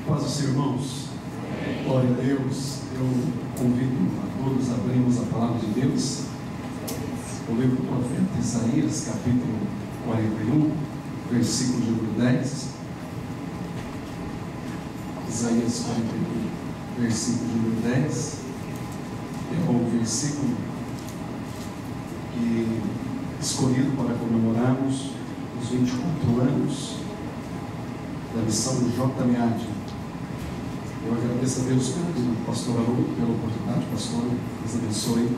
Paz do Senhor, irmãos. Glória a Deus. Eu convido a todos a abrirmos a palavra de Deus o livro do profeta Isaías, capítulo 41, versículo de número 10. Isaías 41, versículo de número 10. É o versículo que escolhido para comemorarmos os 24 anos da missão do JMAD. Eu agradeço a Deus pelo pastor Haroldo, pela oportunidade. Pastor, Deus abençoe.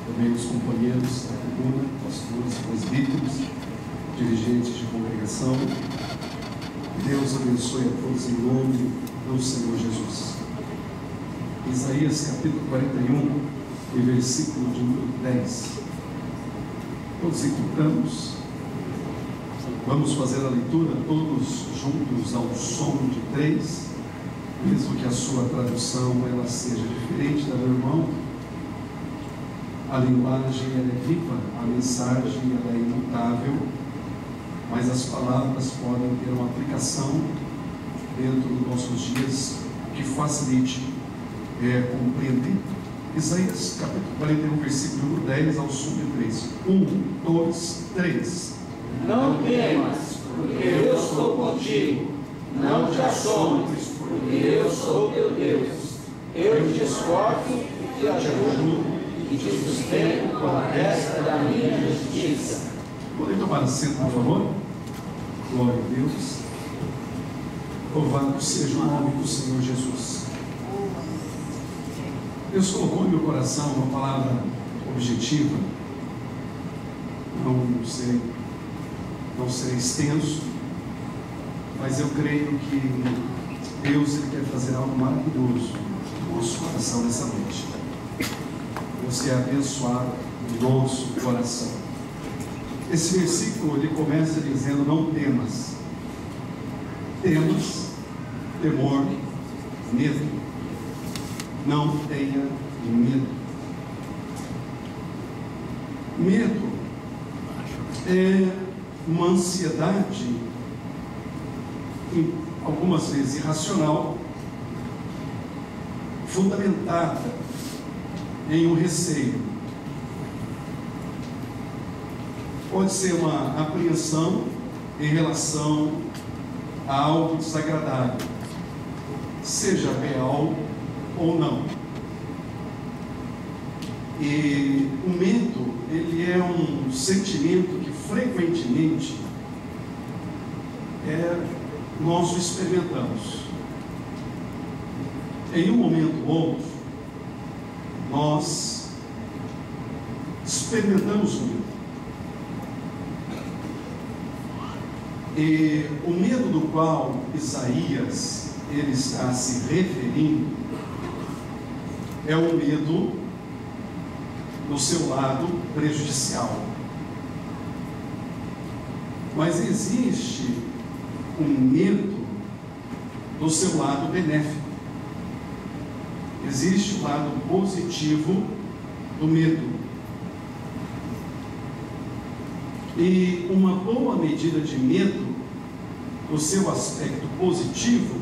Também os companheiros da tribuna, pastores, presbíteros, dirigentes de congregação. Deus abençoe a todos em nome do Senhor Jesus. Isaías capítulo 41 e versículo de número 10. Todos encontramos. Vamos fazer a leitura todos juntos ao som de 3. Mesmo que a sua tradução ela seja diferente da do irmão, a linguagem ela é viva, a mensagem ela é imutável, mas as palavras podem ter uma aplicação dentro dos nossos dias que facilite compreender. Isaías capítulo 41, versículo número 10 ao som de 3. 1, 2, 3. Não temas, porque eu sou contigo. Não te assombres, porque eu sou teu Deus. Eu te esforço e te ajudo e te sustento com a destra da minha justiça. Podem tomar assento, por favor? Glória a Deus. Louvado seja o nome do Senhor Jesus. Deus colocou em meu coração uma palavra objetiva. Não serei extenso, mas eu creio que Deus ele quer fazer algo maravilhoso no nosso coração nessa noite. Deus quer abençoar o nosso coração. Esse versículo ele começa dizendo: não temas. Temas, temor, medo. Não tenha medo. Medo é uma ansiedade, algumas vezes irracional, fundamentada em um receio. Pode ser uma apreensão em relação a algo desagradável, seja real ou não. E o medo, ele é um sentimento que frequentemente nós o experimentamos. Em um momento ou outro, nós experimentamos o medo. E o medo do qual Isaías ele está se referindo é o medo no seu lado prejudicial. Mas existe um medo do seu lado benéfico. Existe o lado positivo do medo. E uma boa medida de medo, no seu aspecto positivo,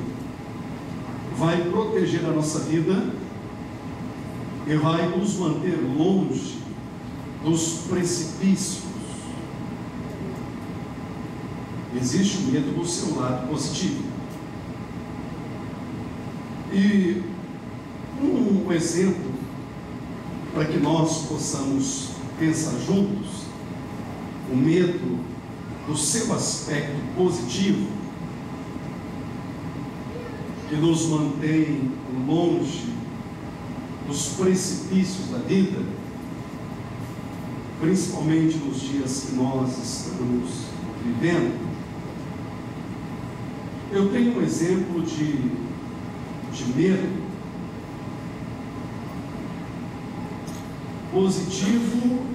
vai proteger a nossa vida e vai nos manter longe dos precipícios. Existe o medo do seu lado positivo. E um exemplo para que nós possamos pensar juntos, o medo do seu aspecto positivo, que nos mantém longe dos precipícios da vida, principalmente nos dias que nós estamos vivendo. Eu tenho um exemplo de medo positivo,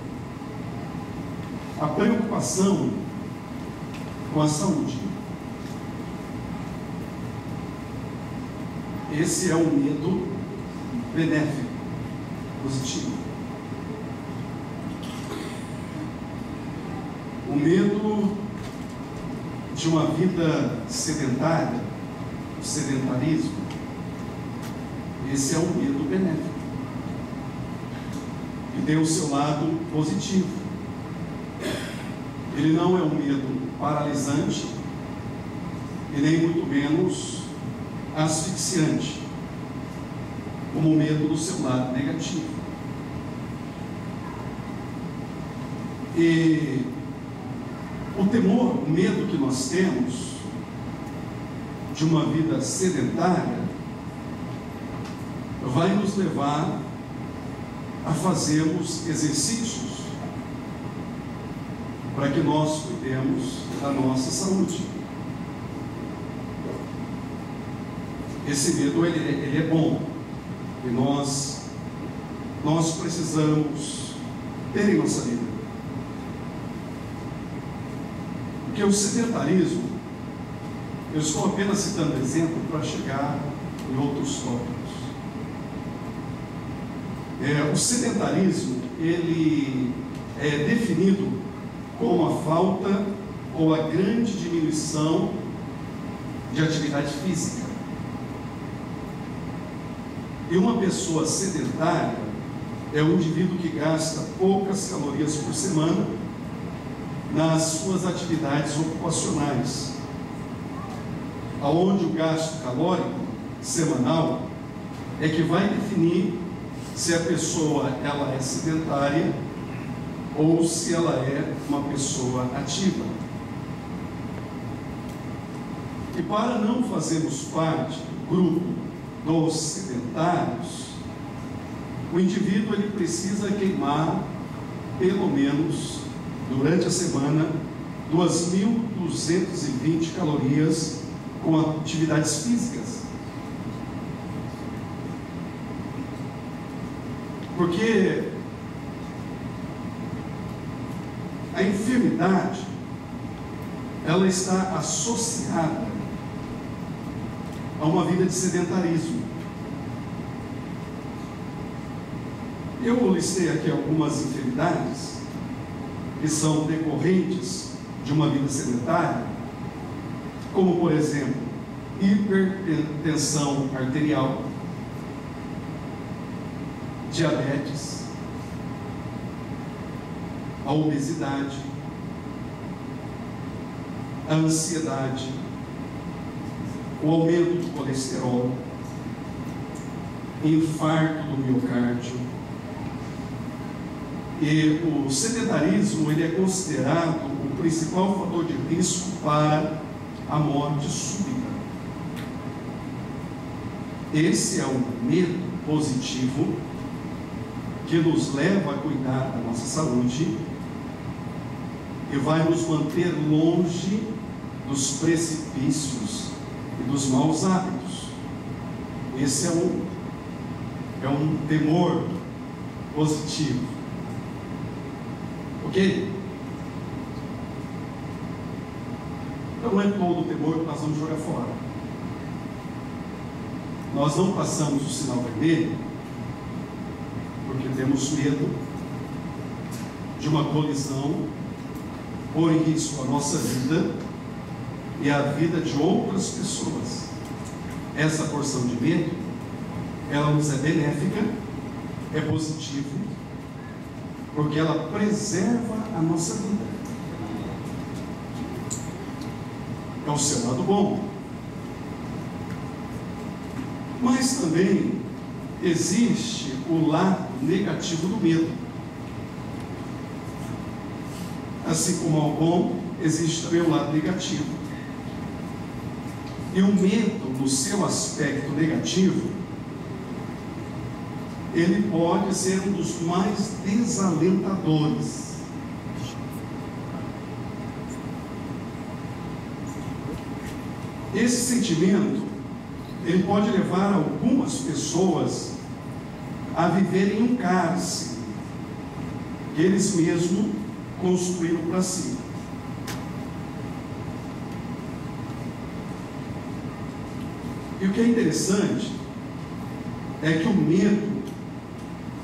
a preocupação com a saúde. Esse é um medo benéfico, positivo. O medo de uma vida sedentária, o sedentarismo, esse é um medo benéfico, que tem o seu lado positivo. Ele não é um medo paralisante e nem muito menos asfixiante, como o medo do seu lado negativo. E o temor, o medo que nós temos de uma vida sedentária vai nos levar a fazermos exercícios para que nós cuidemos da nossa saúde. Esse medo ele é bom e nós precisamos ter em nossa vida. Porque o sedentarismo, eu estou apenas citando exemplo para chegar em outros tópicos. O sedentarismo, ele é definido como a falta ou a grande diminuição de atividade física. E uma pessoa sedentária é um indivíduo que gasta poucas calorias por semana nas suas atividades ocupacionais, aonde o gasto calórico semanal é que vai definir se a pessoa ela é sedentária ou se ela é uma pessoa ativa. E para não fazermos parte do grupo dos sedentários, o indivíduo ele precisa queimar pelo menos durante a semana 2.220 calorias com atividades físicas. Porque a enfermidade ela está associada a uma vida de sedentarismo. Eu listei aqui algumas enfermidades que são decorrentes de uma vida sedentária, como por exemplo, hipertensão arterial, diabetes, a obesidade, a ansiedade, o aumento do colesterol, infarto do miocárdio. E o sedentarismo ele é considerado o principal fator de risco para a morte súbita. Esse é um medo positivo que nos leva a cuidar da nossa saúde e vai nos manter longe dos precipícios e dos maus hábitos. Esse é um temor positivo. Ok? Então não é todo o temor que nós vamos jogar fora. Nós não passamos o sinal vermelho porque temos medo de uma colisão pôr em risco a nossa vida e a vida de outras pessoas. Essa porção de medo, ela nos é benéfica, é positiva, porque ela preserva a nossa vida. É o seu lado bom. Mas também existe o lado negativo do medo. Assim como ao bom, existe também o lado negativo. E o medo, no seu aspecto negativo, ele pode ser um dos mais desalentadores. Esse sentimento, ele pode levar algumas pessoas a viverem em um cárcere que eles mesmos construíram para si. E o que é interessante é que o medo,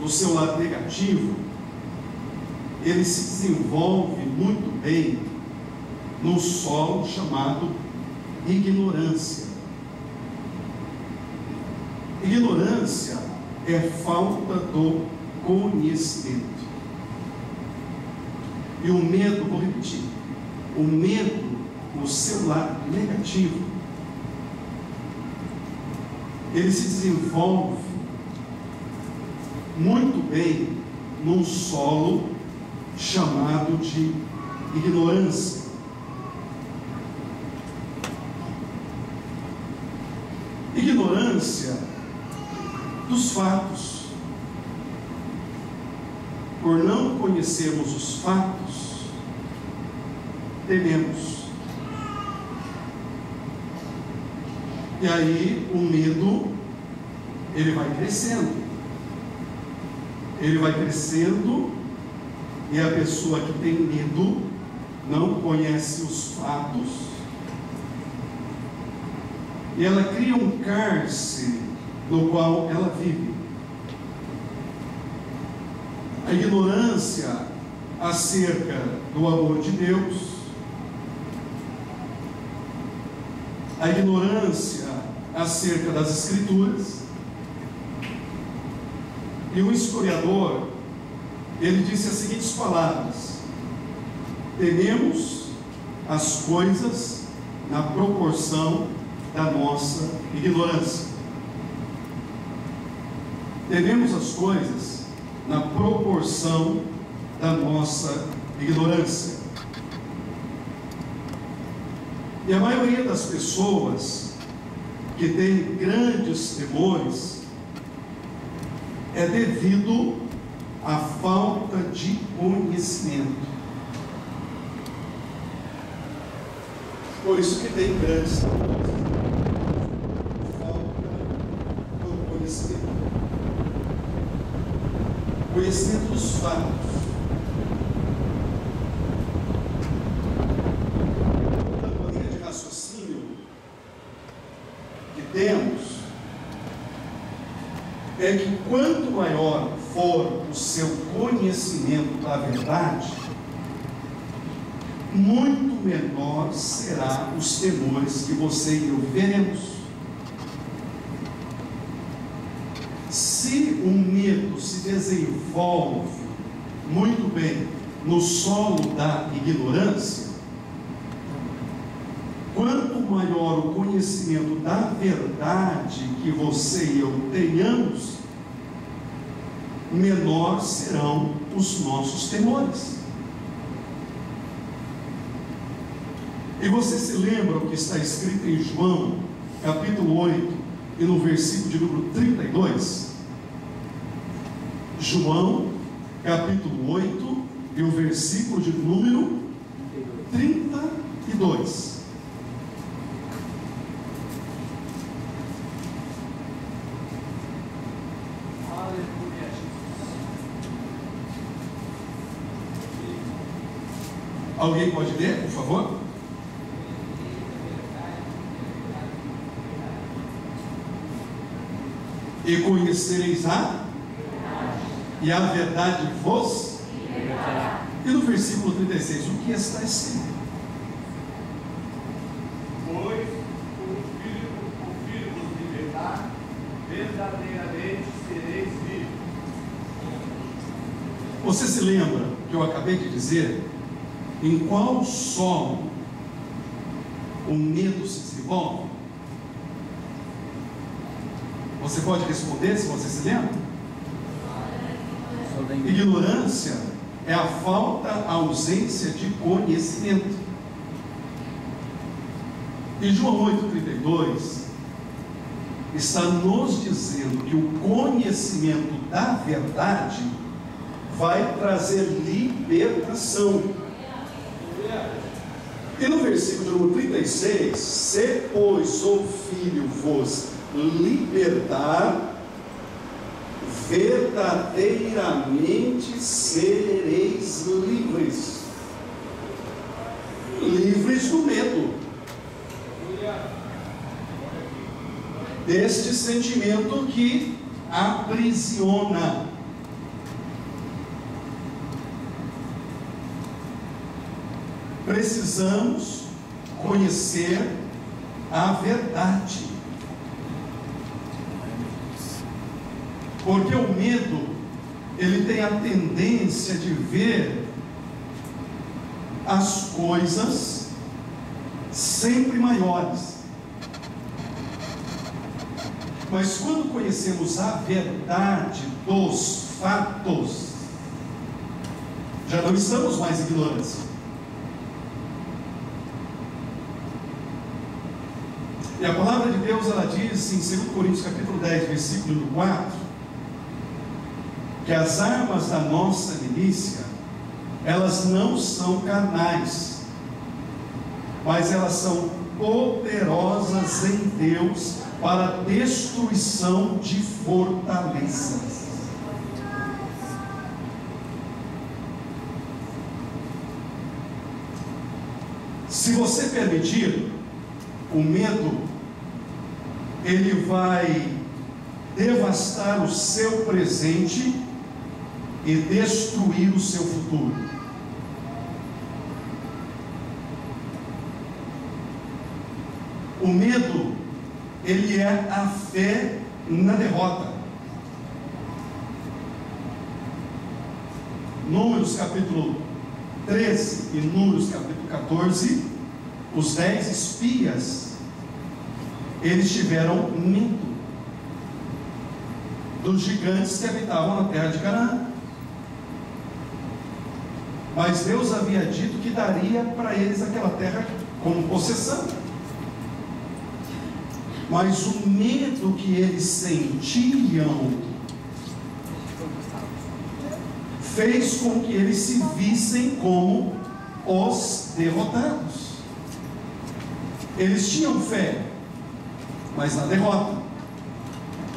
no seu lado negativo, ele se desenvolve muito bem no solo chamado ignorância. Ignorância é falta do conhecimento. E o medo, vou repetir, o medo no seu lado negativo, ele se desenvolve muito bem num solo chamado de ignorância. Ignorância dos fatos. Por não conhecermos os fatos, tememos. E aí o medo, ele vai crescendo. Ele vai crescendo, e a pessoa que tem medo não conhece os fatos, e ela cria um cárcere no qual ela vive. A ignorância acerca do amor de Deus, a ignorância acerca das Escrituras. E um historiador, ele disse as seguintes palavras: tememos as coisas na proporção da nossa ignorância. Tememos as coisas na proporção da nossa ignorância. E a maioria das pessoas que tem grandes temores é devido à falta de conhecimento. Por isso que tem grandes temores. Falta do conhecimento. Conhecimento dos fatos. A linha de raciocínio que temos é que quanto maior for o seu conhecimento da verdade, muito menor será os temores que você e eu veremos. Se o medo se desenvolve muito bem no solo da ignorância, quanto maior o conhecimento da verdade que você e eu tenhamos, menor serão os nossos temores. E você se lembra o que está escrito em João, capítulo 8, e no versículo de número 32? João, capítulo 8, e o versículo de número 32. Alguém pode ler, por favor? E conhecereis a e a verdade vos libertará. E no versículo 36, o que está escrito? Pois o Filho vos libertar, verdadeiramente sereis vivos. Você se lembra que eu acabei de dizer? Em qual solo o medo se desenvolve? Você pode responder se você se lembra? Ignorância é a falta, a ausência de conhecimento. E João 8,32 está nos dizendo que o conhecimento da verdade vai trazer libertação. E no versículo número 36, se pois o Filho vos libertar, verdadeiramente sereis livres. Livres do medo, deste sentimento que aprisiona. Precisamos conhecer a verdade. Porque o medo, ele tem a tendência de ver as coisas sempre maiores. Mas quando conhecemos a verdade dos fatos, já não estamos mais ignorantes. E a palavra de Deus, ela diz em 2 Coríntios capítulo 10, versículo 4, que as armas da nossa milícia, elas não são carnais, mas elas são poderosas em Deus para a destruição de fortalezas. Se você permitir, o medo, ele vai devastar o seu presente e destruir o seu futuro. O medo, ele é a fé na derrota. Números capítulo 13 e Números capítulo 14, os 10 espias, eles tiveram medo dos gigantes que habitavam na terra de Canaã. Mas Deus havia dito que daria para eles aquela terra como possessão. Mas o medo que eles sentiam fez com que eles se vissem como os derrotados. Eles tinham fé, mas na derrota.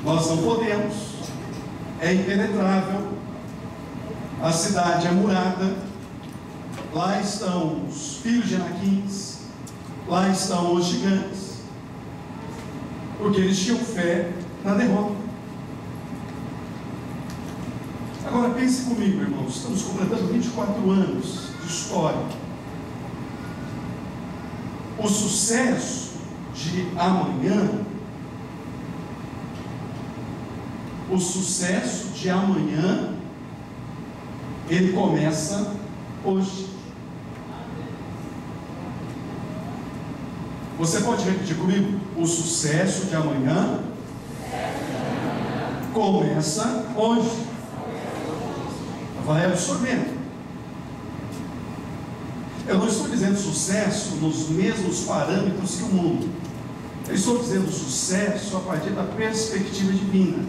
Nós não podemos, é impenetrável, a cidade é murada, lá estão os filhos de Anaquins, lá estão os gigantes, porque eles tinham fé na derrota. Agora pense comigo, irmãos, estamos completando 24 anos de história. O sucesso de amanhã, ele começa hoje. Você pode repetir comigo? O sucesso de amanhã começa hoje. Vai absorvendo. Eu não estou dizendo sucesso nos mesmos parâmetros que o mundo. Eu estou dizendo sucesso a partir da perspectiva divina.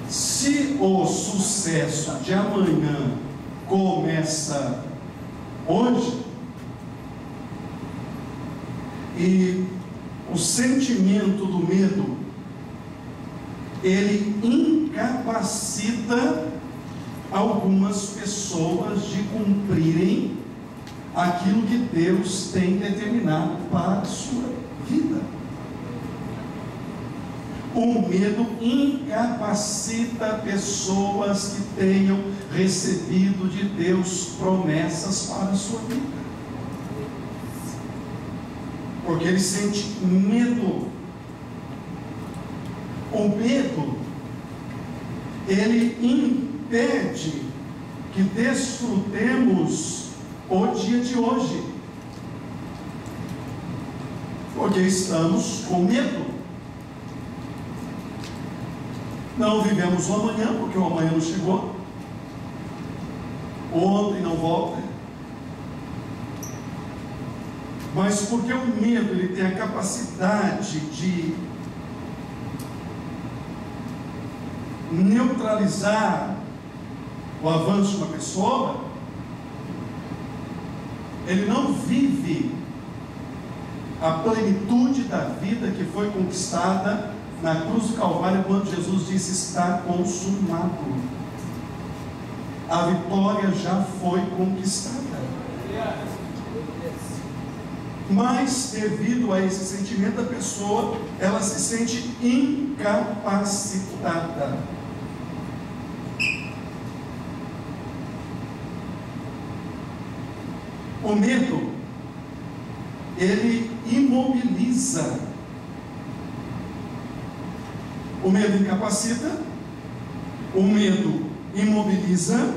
Se o sucesso de amanhã começa hoje, e o sentimento do medo, ele incapacita algumas pessoas de cumprirem aquilo que Deus tem determinado para a sua vida. O medo incapacita pessoas que tenham recebido de Deus promessas para a sua vida, porque ele sente medo. O medo, ele impede que desfrutemos o dia de hoje, porque estamos com medo. Não vivemos o amanhã, porque o amanhã não chegou. Ontem não volta. Mas porque o medo, ele tem a capacidade de neutralizar o avanço de uma pessoa, ele não vive a plenitude da vida que foi conquistada na cruz do Calvário, quando Jesus disse: está consumado. A vitória já foi conquistada. Mas devido a esse sentimento, a pessoa, ela se sente incapacitada. O medo, ele imobiliza O medo incapacita, o medo imobiliza,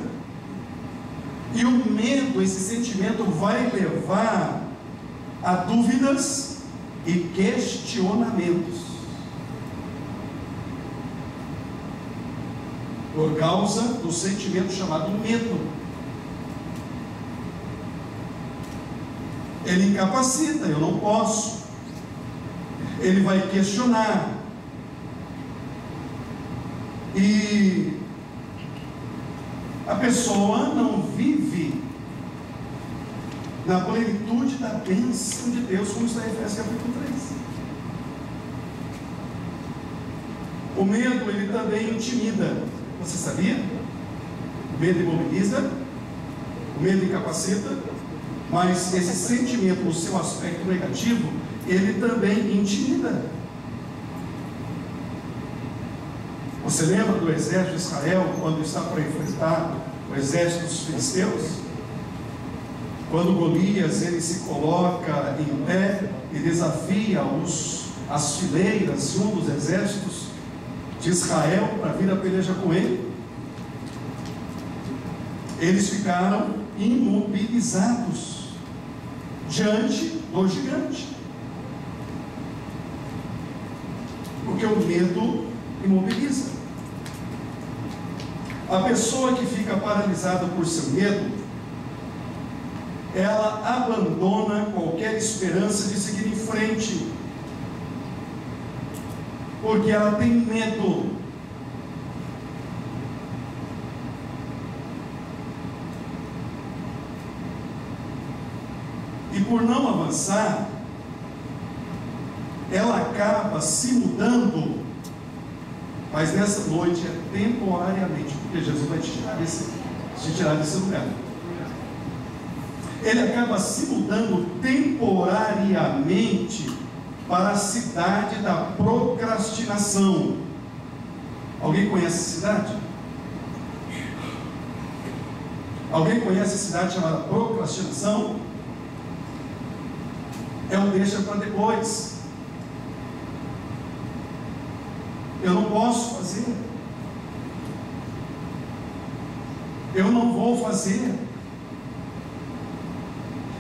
e o medo, esse sentimento, vai levar a dúvidas e questionamentos, por causa do sentimento chamado medo. Ele incapacita, eu não posso. Ele vai questionar. E a pessoa não vive na plenitude da bênção de Deus, como está em Efésios capítulo 3. O medo, ele também intimida. Você sabia? O medo imobiliza, o medo incapacita, mas esse sentimento, no seu aspecto negativo, ele também intimida. Você lembra do exército de Israel, quando está para enfrentar o exército dos filisteus? Quando Golias, ele se coloca em pé e desafia as fileiras de um dos exércitos de Israel para vir a peleja com ele, eles ficaram imobilizados diante do gigante, porque o medo imobiliza. A pessoa que fica paralisada por seu medo, ela abandona qualquer esperança de seguir em frente, porque ela tem medo. E por não avançar, ela acaba se mudando, mas nessa noite é temporariamente, porque Jesus vai te tirar desse lugar. Ele acaba se mudando temporariamente para a cidade da procrastinação. Alguém conhece a cidade? Alguém conhece a cidade chamada procrastinação? É um deixa para depois. Eu não posso fazer. Eu não vou fazer.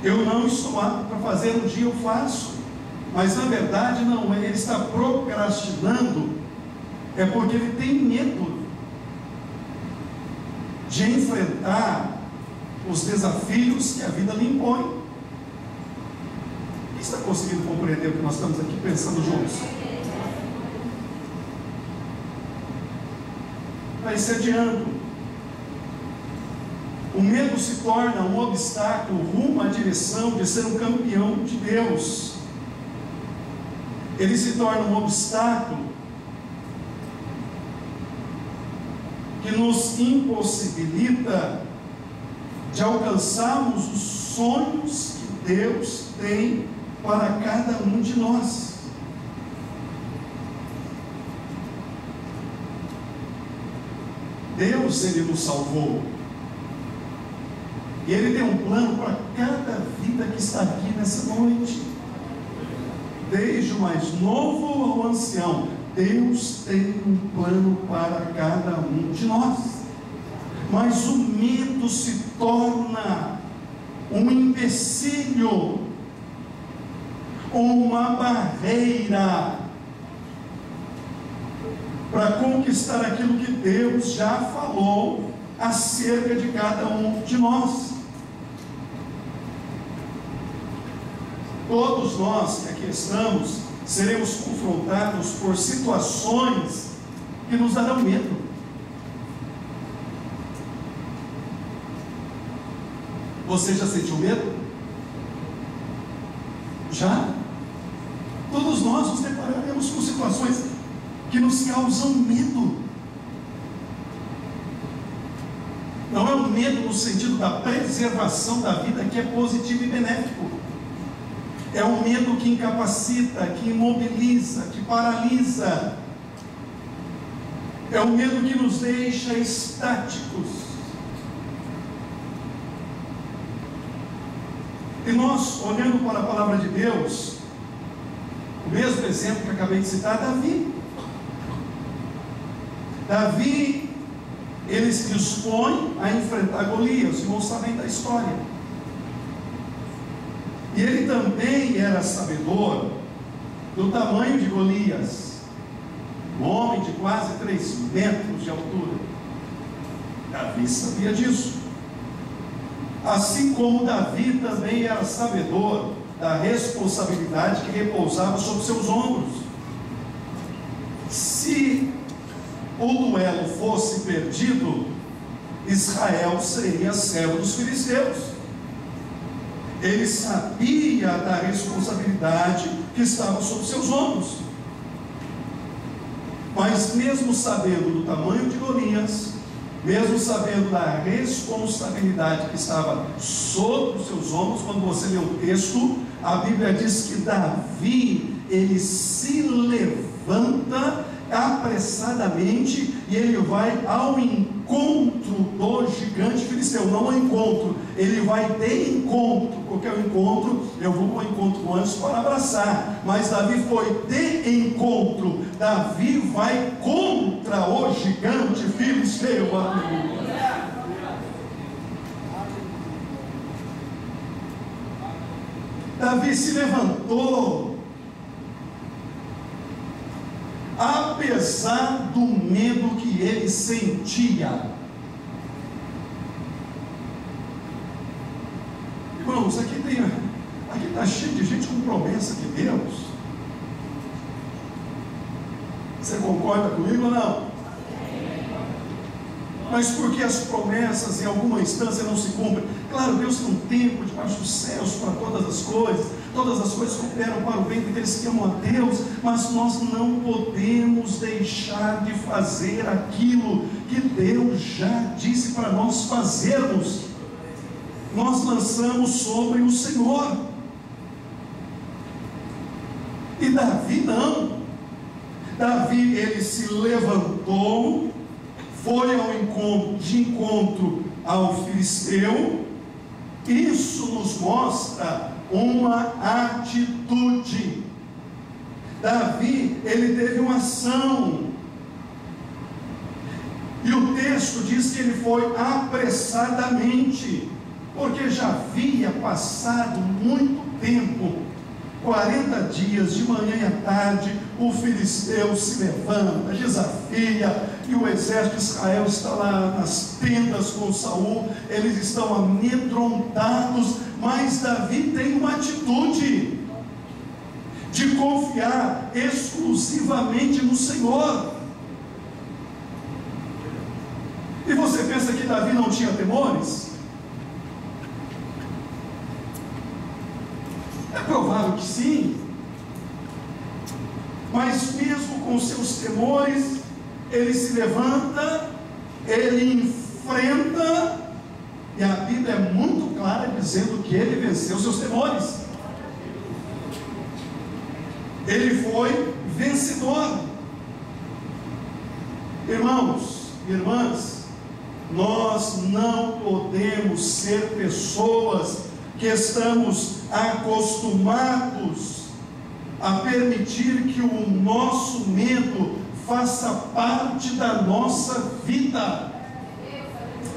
Eu não estou apto para fazer, um dia eu faço. Mas na verdade não, ele está procrastinando, é porque ele tem medo de enfrentar os desafios que a vida lhe impõe. Quem está conseguindo compreender o que nós estamos aqui pensando juntos? Vai se adiando. O medo se torna um obstáculo rumo à direção de ser um campeão de Deus. Ele se torna um obstáculo que nos impossibilita de alcançarmos os sonhos que Deus tem para cada um de nós. Deus, Ele nos salvou. E Ele tem um plano para cada vida que está aqui nessa noite. Desde o mais novo ao ancião, Deus tem um plano para cada um de nós. Mas o medo se torna um empecilho, uma barreira para conquistar aquilo que Deus já falou acerca de cada um de nós. Todos nós que aqui estamos seremos confrontados por situações que nos darão medo. Você já sentiu medo? Já? Todos nós nos depararemos com situações que nos causam medo. Não é um medo no sentido da preservação da vida, que é positivo e benéfico. É um medo que incapacita, que imobiliza, que paralisa. É um medo que nos deixa estáticos. E nós, olhando para a palavra de Deus, o mesmo exemplo que acabei de citar, Davi. Davi, ele se dispõe a enfrentar Golias. Os irmãos sabem da história. E ele também era sabedor do tamanho de Golias, um homem de quase 3 metros de altura. Davi sabia disso. Assim como Davi também era sabedor da responsabilidade que repousava sobre seus ombros. Se o duelo fosse perdido, Israel seria servo dos filisteus. Ele sabia da responsabilidade que estava sobre seus ombros. Mas mesmo sabendo do tamanho de Golias, mesmo sabendo da responsabilidade que estava sobre os seus ombros, quando você lê o texto, a Bíblia diz que Davi, ele se levanta apressadamente e ele vai ao encontro do gigante filisteu. Não ao encontro, ele vai de encontro. Porque o encontro, eu vou ao encontro antes para abraçar, mas Davi foi de encontro. Davi vai contra o gigante filisteu. Davi se levantou apesar do medo que ele sentia. Irmãos, aqui está cheio de gente com promessa de Deus. Você concorda comigo ou não? Mas por que as promessas em alguma instância não se cumprem? Claro, Deus tem um tempo debaixo dos céus para todas as coisas cooperam para o bem daqueles que amam a Deus, mas nós não podemos deixar de fazer aquilo que Deus já disse para nós fazermos. Nós lançamos sobre o Senhor. E Davi não. Davi, ele se levantou, foi de encontro ao filisteu. Isso nos mostra uma atitude. Davi, ele teve uma ação. E o texto diz que ele foi apressadamente, porque já havia passado muito tempo, 40 dias, de manhã e à tarde, o filisteu se levanta, desafia, e o exército de Israel está lá nas tendas com Saul, eles estão amedrontados, mas Davi tem uma atitude de confiar exclusivamente no Senhor. E você pensa que Davi não tinha temores? É provável que sim, mas mesmo com seus temores, ele se levanta, ele enfrenta, e a Bíblia é muito clara dizendo que ele venceu seus temores. Ele foi vencedor. Irmãos e irmãs, nós não podemos ser pessoas que estamos acostumados a permitir que o nosso medo faça parte da nossa vida.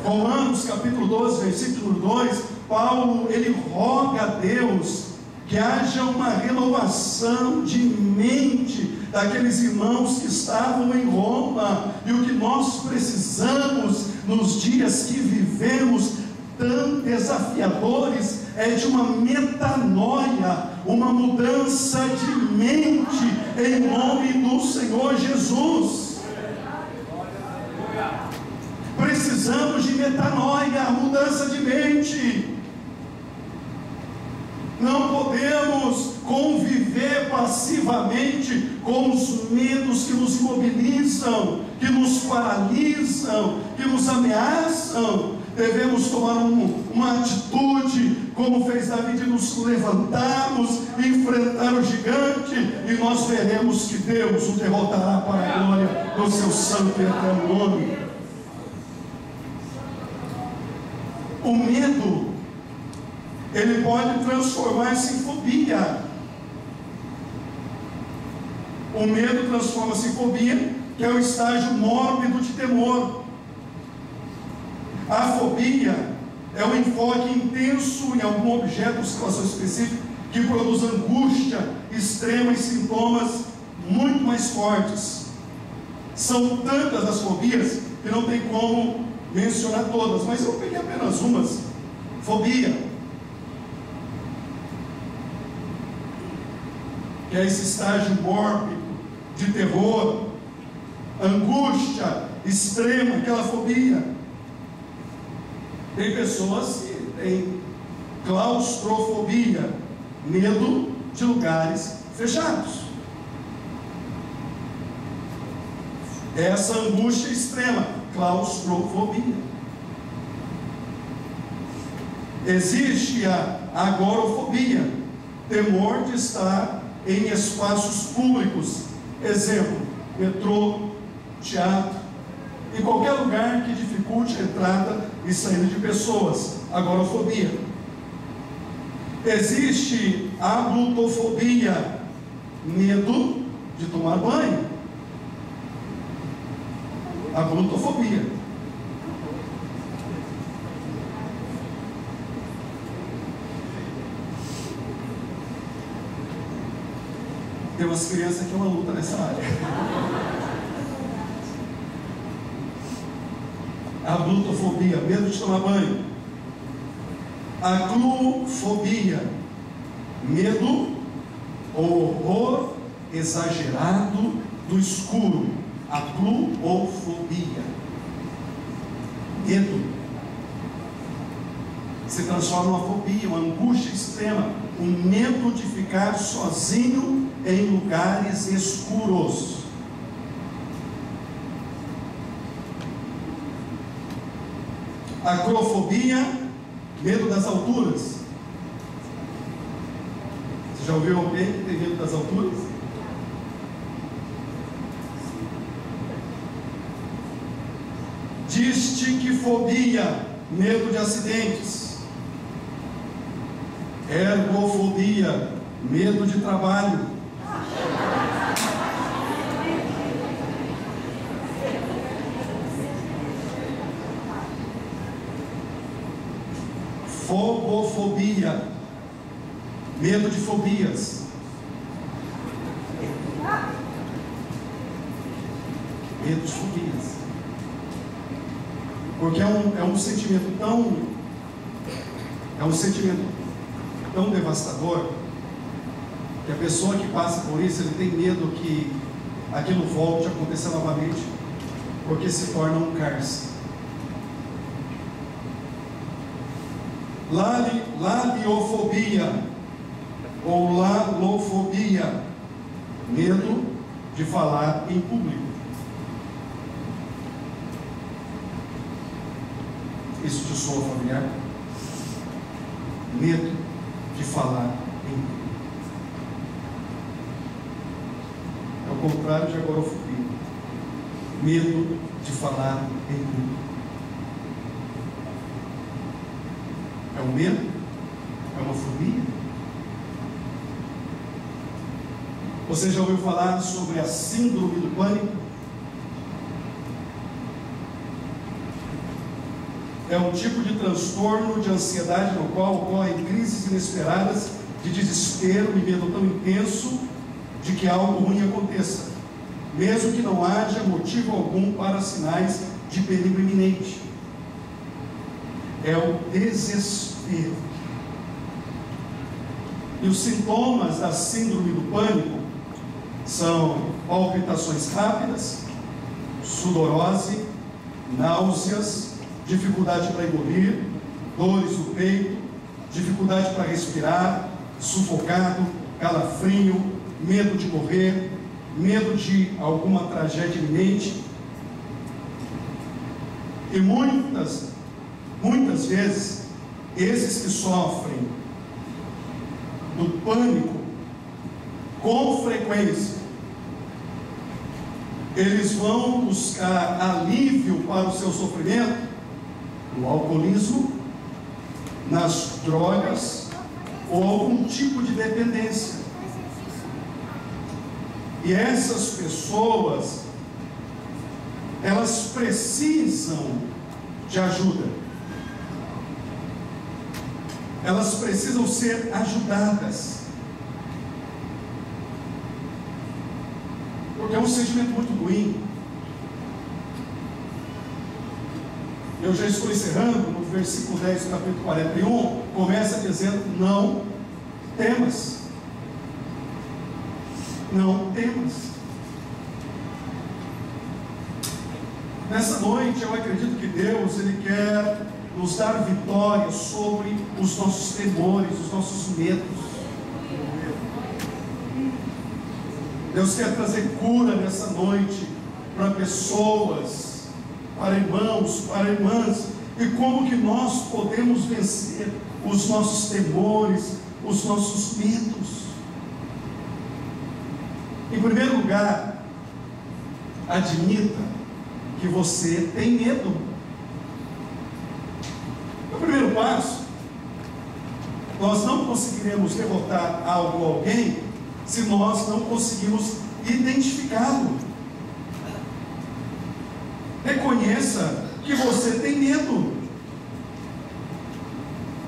Romanos capítulo 12, versículo 2, Paulo, ele roga a Deus que haja uma renovação de mente daqueles irmãos que estavam em Roma. E o que nós precisamos nos dias que vivemos tão desafiadores é de uma metanoia, uma mudança de mente em nome do Senhor Jesus. Precisamos de metanoia, mudança de mente. Não podemos conviver passivamente com os medos que nos imobilizam, que nos paralisam, que nos ameaçam. Devemos tomar uma atitude, como fez Davi, de nos levantarmos, enfrentar o gigante, e nós veremos que Deus o derrotará para a glória do seu santo e eterno nome. O medo, ele pode transformar-se em fobia. O medo transforma-se em fobia, que é o estágio mórbido de temor. A fobia é o enfoque intenso em algum objeto ou situação específica que produz angústia extrema e sintomas muito mais fortes. São tantas as fobias que não tem como mencionar todas, mas eu peguei apenas umas. Fobia, que é esse estágio mórbido de terror. Angústia extrema, aquela fobia. Tem pessoas que têm claustrofobia, medo de lugares fechados. Essa angústia extrema, claustrofobia. Existe a agorafobia, temor de estar em espaços públicos. Exemplo, metrô, teatro, em qualquer lugar que dificulte a entrada e saída de pessoas. Agorafobia. Existe a glutofobia, medo de tomar banho. A glutofobia. Tem umas crianças que é uma luta nessa área. A glutofobia, medo de tomar banho. A clufobia, medo ou horror exagerado do escuro. A cluofobia, medo, se transforma numa fobia, uma angústia extrema, um medo de ficar sozinho em lugares escuros. Acrofobia, medo das alturas. Você já ouviu alguém que tem medo das alturas? Distiquifobia, medo de acidentes. Ergofobia, medo de trabalho. Fobofobia, medo de fobias. Medo de fobias. Porque é um sentimento tão devastador, que a pessoa que passa por isso, ele tem medo que aquilo volte a acontecer novamente, porque se torna um cárcere. Laliofobia ou lalofobia, medo de falar em público. Isso te soa familiar? Medo de falar em público. É o contrário de agorafobia. Medo de falar em público. É um medo? É uma fobia? Você já ouviu falar sobre a síndrome do pânico? É um tipo de transtorno de ansiedade no qual ocorrem crises inesperadas de desespero e medo tão intenso de que algo ruim aconteça, mesmo que não haja motivo algum para sinais de perigo iminente. É o desespero. E os sintomas da síndrome do pânico são palpitações rápidas, sudorose, náuseas, dificuldade para engolir, dores no peito, dificuldade para respirar, sufocado, calafrio, medo de morrer, medo de alguma tragédia iminente. E muitas vezes, esses que sofrem do pânico, com frequência, eles vão buscar alívio para o seu sofrimento no alcoolismo, nas drogas ou algum tipo de dependência. E essas pessoas, elas precisam de ajuda. Elas precisam ser ajudadas. Porque é um sentimento muito ruim. Eu já estou encerrando, no versículo 10 do capítulo 41, começa dizendo: não temas. Não temas. Nessa noite eu acredito que Deus, Ele quer nos dar vitória sobre os nossos temores, os nossos medos. Deus quer trazer cura nessa noite para pessoas, para irmãos, para irmãs. E como que nós podemos vencer os nossos temores, os nossos medos? Em primeiro lugar, admita que você tem medo. O primeiro passo: nós não conseguiremos derrotar algo ou alguém se nós não conseguimos identificá-lo. Reconheça que você tem medo.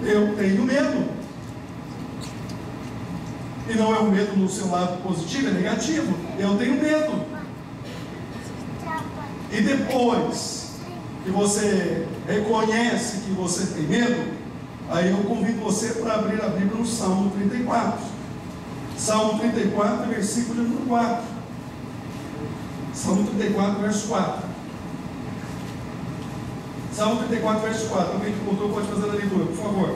Eu tenho medo. E não é um medo no seu lado positivo, é negativo. Eu tenho medo. E depois que você reconhece que você tem medo, aí eu convido você para abrir a Bíblia no Salmo 34. Salmo 34, versículo número 4. Salmo 34, verso 4. Salmo 34, verso 4. Alguém que contou pode fazer a leitura, por favor.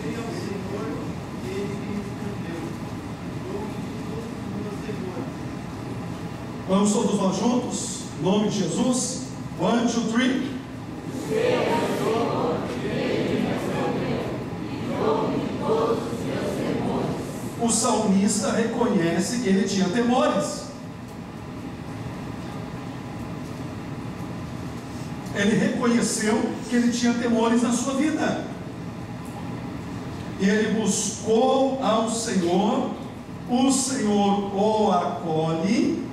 Quem é o Senhor, Ele me respondeu. Dou-me de todos os meus temores. Vamos todos nós juntos? Em nome de Jesus. 1, 2, 3. O salmista reconhece que ele tinha temores. Ele reconheceu que ele tinha temores na sua vida. E ele buscou ao Senhor, o Senhor o acolhe.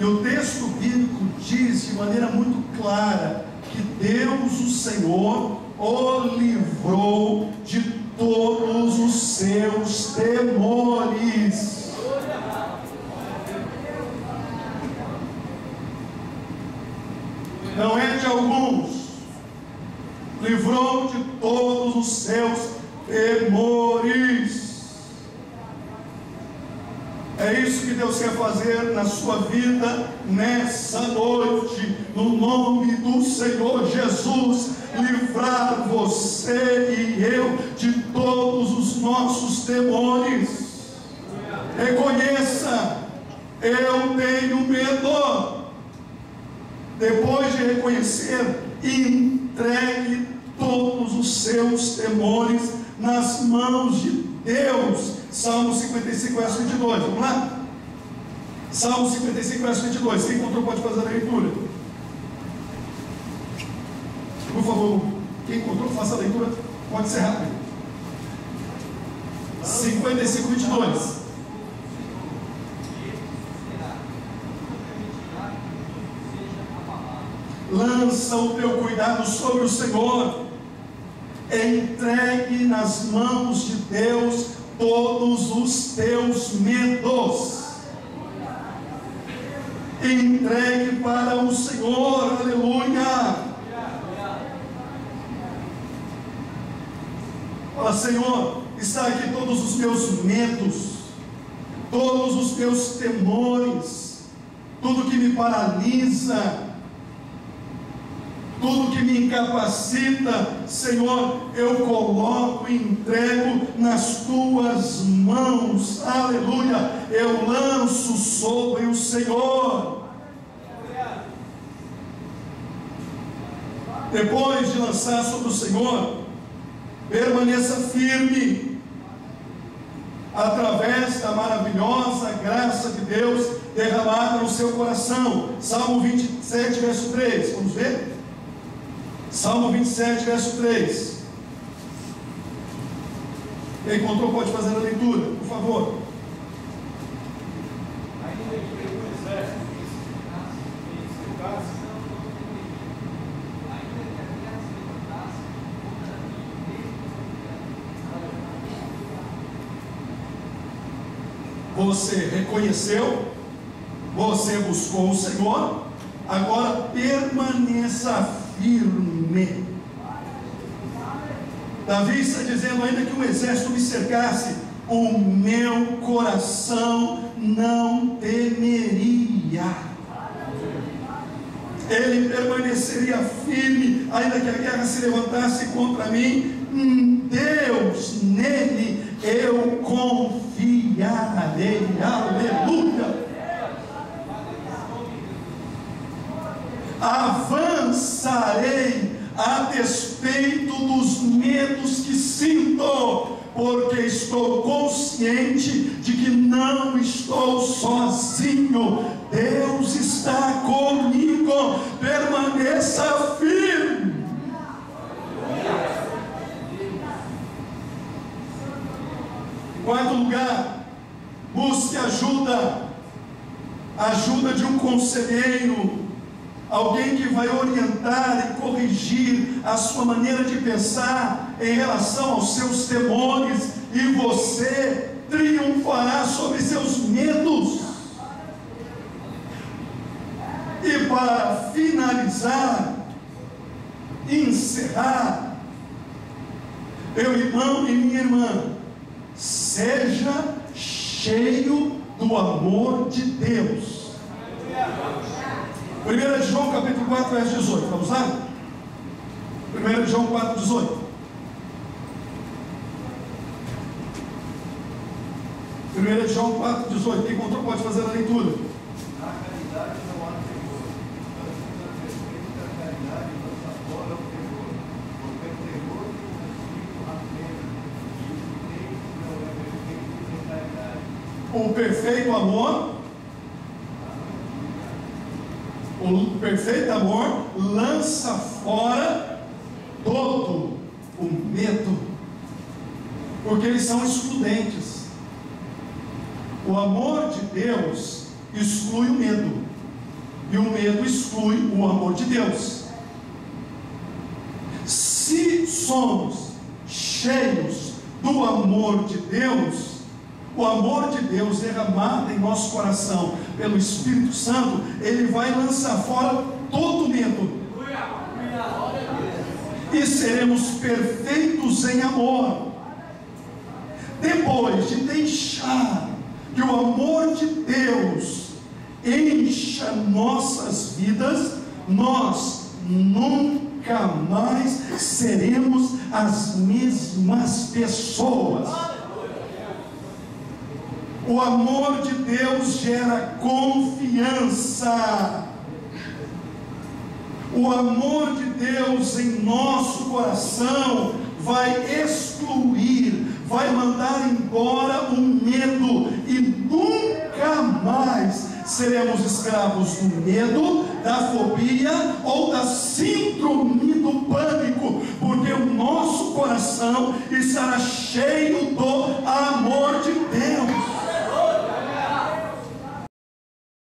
E o texto bíblico diz de maneira muito clara que Deus, o Senhor, o livrou de todos os seus temores. Não é de alguns, livrou de todos os seus temores. É isso que Deus quer fazer na sua vida nessa noite, no nome do Senhor Jesus, livrar você e eu de todos os nossos temores. Reconheça: eu tenho medo. Depois de reconhecer, entregue todos os seus temores nas mãos de Deus. Salmo 55, verso 22, vamos lá? Salmo 55, verso 22, quem encontrou pode fazer a leitura. Por favor, quem encontrou, faça a leitura, pode ser rápido. 55, 22. Lança o teu cuidado sobre o Senhor, entregue nas mãos de Deus todos os teus medos. Entregue para o Senhor, aleluia. Fala: Senhor, está aqui todos os meus medos, todos os meus temores, tudo que me paralisa, tudo que me incapacita, Senhor, eu coloco e entrego nas tuas mãos, aleluia. Eu lanço sobre o Senhor. Depois de lançar sobre o Senhor, permaneça firme, através da maravilhosa graça de Deus derramada no seu coração. Salmo 27, verso 3, vamos ver? Salmo 27, verso 3. Quem encontrou pode fazer a leitura, por favor. Ainda que eu exército Você reconheceu, você buscou o Senhor, agora permaneça firme. Davi está dizendo: ainda que um exército me cercasse, o meu coração não temeria. Ele permaneceria firme, ainda que a guerra se levantasse contra mim. Deus, nele eu confiarei. Aleluia. Avançarei a despeito dos medos que sinto, porque estou consciente de que não estou sozinho. Deus está comigo. Permaneça firme. Em quarto lugar, busque ajuda de um conselheiro, alguém que vai orientar e corrigir a sua maneira de pensar em relação aos seus temores, e você triunfará sobre seus medos. E para finalizar, encerrar, meu irmão e minha irmã, seja cheio do amor de Deus. 1 João capítulo 4, verso 18, vamos lá? 1 João 4, 18. 1 João 4, 18. Quem encontrou pode fazer a leitura. Na caridade não há temor, a caridade lança fora o temor, porque o temor tem um castigo a pena, e o perfeito não é perfeito sem caridade. O perfeito amor lança fora todo o medo, porque eles são excludentes. O amor de Deus exclui o medo, e o medo exclui o amor de Deus. Se somos cheios do amor de Deus, o amor de Deus derramado em nosso coração pelo Espírito Santo, ele vai lançar fora todo o medo, e seremos perfeitos em amor. Depois de deixar que o amor de Deus encha nossas vidas, nós nunca mais seremos as mesmas pessoas. O amor de Deus gera confiança. O amor de Deus em nosso coração vai excluir, vai mandar embora o medo, e nunca mais seremos escravos do medo, da fobia ou da síndrome do pânico, porque o nosso coração estará cheio do amor de Deus.